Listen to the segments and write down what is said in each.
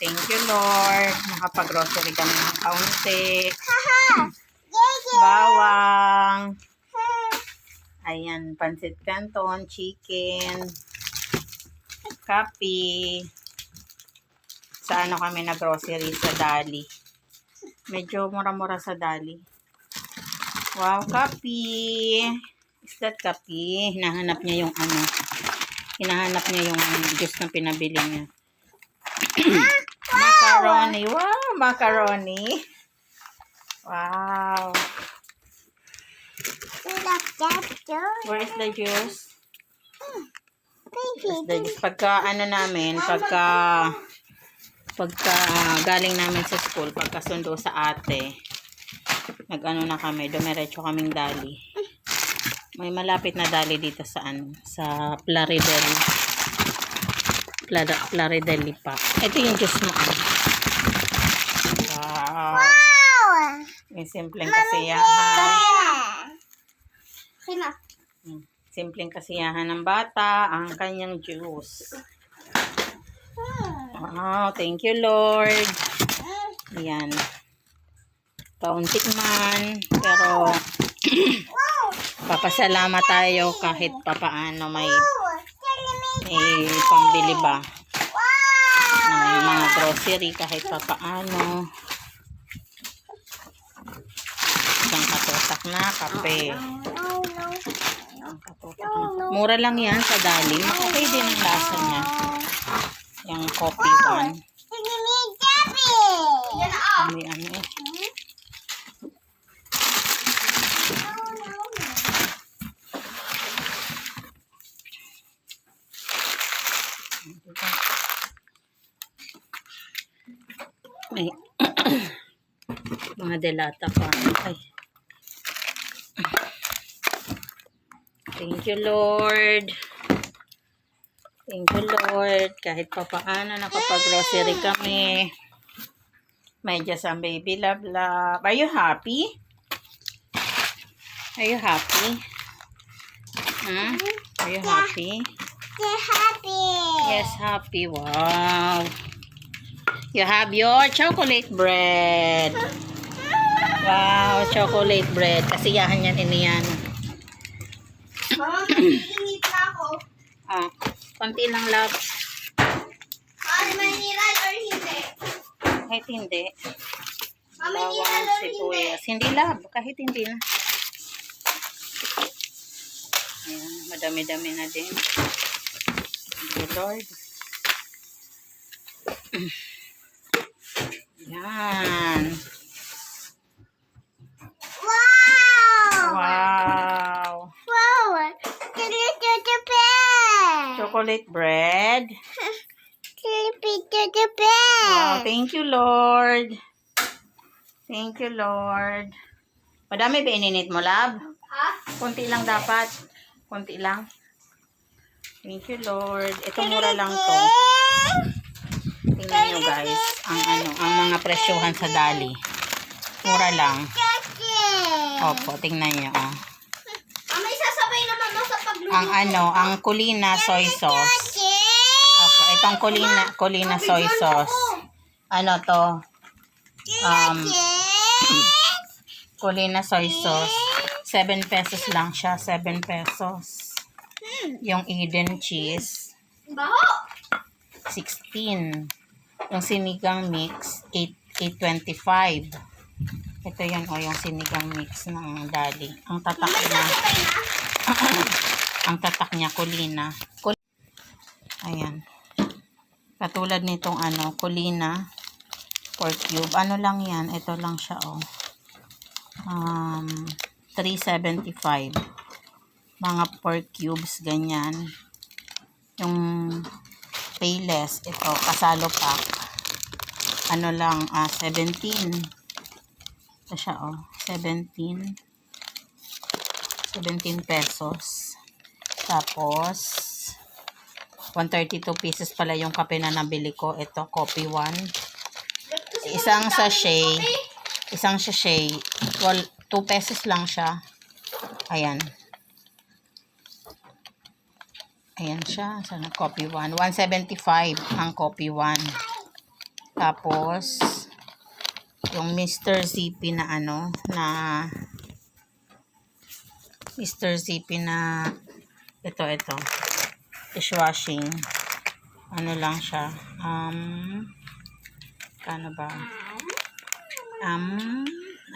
Thank you, Lord. Nakapag-grocery kami ng kaunti. Bawang. Ayan, pancit canton, chicken, kape. Sa ano kami na grocery? Sa Dali. Medyo mura-mura sa Dali. Wow, kape. Is that kape? Hinahanap niya yung ano. Hinahanap niya yung juice na pinabili niya. Macaroni. Wow, macaroni. Wow. Where is the juice? Where's the juice? Pagka ano namin, pagka galing namin sa school, pagka sundo sa ate, nag-ano na kami, dumiretso kaming Dali. May malapit na Dali dito sa ano, sa Plaridel. Plaridel pa. Ito yung juice mo. Wow. May simpleng kasiyahan. Simpleng kasiyahan ng bata, ang kanyang juice. Wow, thank you, Lord. Ayan. Kauntik man, pero papasalamat tayo kahit papaano may pambili ba ng mga grocery kahit papaano. Isang katutak na kape. Mura lang yan sa Dali. Okay din ang lasa niya. Yung coffee one. May ano eh. Ay. Mga delata pa. Ay. Thank you, Lord. Thank you, Lord. Kahit pa paano nakapag-grocery kami. May just ang baby love. Are you happy? Are you happy? Huh? Are you happy? Happy. Yes, happy. Wow. You have your chocolate bread. Wow, chocolate bread. Kasiyahan yan, iniyan. Mama, maninit na ako. Ah, konti lang, love. Maniral or hindi? Kahit hindi. Maniral Bawang, or hindi? sibuyas. Hindi, love. Kahit hindi na. Ayan, madami-dami na din. Thank you, Lord. Ayan. Wow! Wow. Wow! Chocolate Chocolate bread. bed. Wow, thank you, Lord. Thank you, Lord. Madami ba ininit mo, love? Ha? Konti lang dapat. Konti lang. Thank you, Lord. Ito mura lang to. Tingnan nyo, guys. Ang mga presyohan sa Dali. Mura lang. Opo, tingnan nyo. Oh. May sasabay naman daw sa pagluluto. Ang Kulina soy sauce. Opo, itong Kulina soy sauce. Ano to? Kulina soy sauce. 7 pesos lang siya. 7 pesos. Yung Eden cheese. Baho! 16. Yung sinigang mix, 8.25. Ito yan o, yung sinigang mix ng Dali. Ang tatak May niya, sasabay na. ang tatak niya, Kulina. Ayan. Katulad nitong Kulina pork cube. Ano lang yan? Ito lang siya o. 3.75. Mga pork cubes, ganyan. Yung payless, ito, kasalo pack. Ano lang, 17. Ito siya, 17 pesos. Tapos, 132 pieces pala yung kape na nabili ko. Ito, coffee one. Isang sachet. 2 pesos lang siya. Ayan. Ayan siya. Sana coffee one. 175 ang coffee one. Tapos, yung Mr. Zippy na Mr. Zippy na, ito, dishwashing. Ano lang siya, kano ba?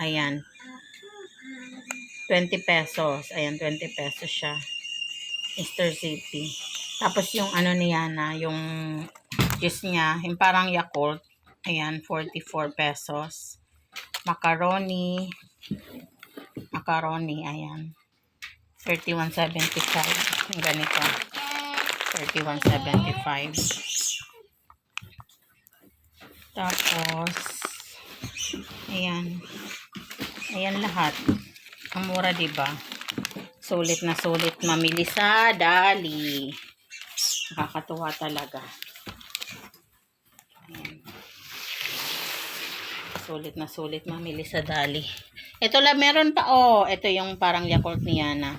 Ayan. 20 pesos. Ayan, 20 pesos siya. Mr. Zippy. Tapos yung niya yung juice niya, yung parang Yakult. Ayan, 44 pesos. Macaroni, ayan. 31.75. Yung ganito. 31.75. Tapos, ayan. Ayan lahat. Ang mura, diba? Sulit na sulit mamili sa Dali. Nakakatuwa talaga. Ayan. Sulit na sulit mamili sa Dali. Ito lang, meron pa. Ito yung parang Yakult ni Yana.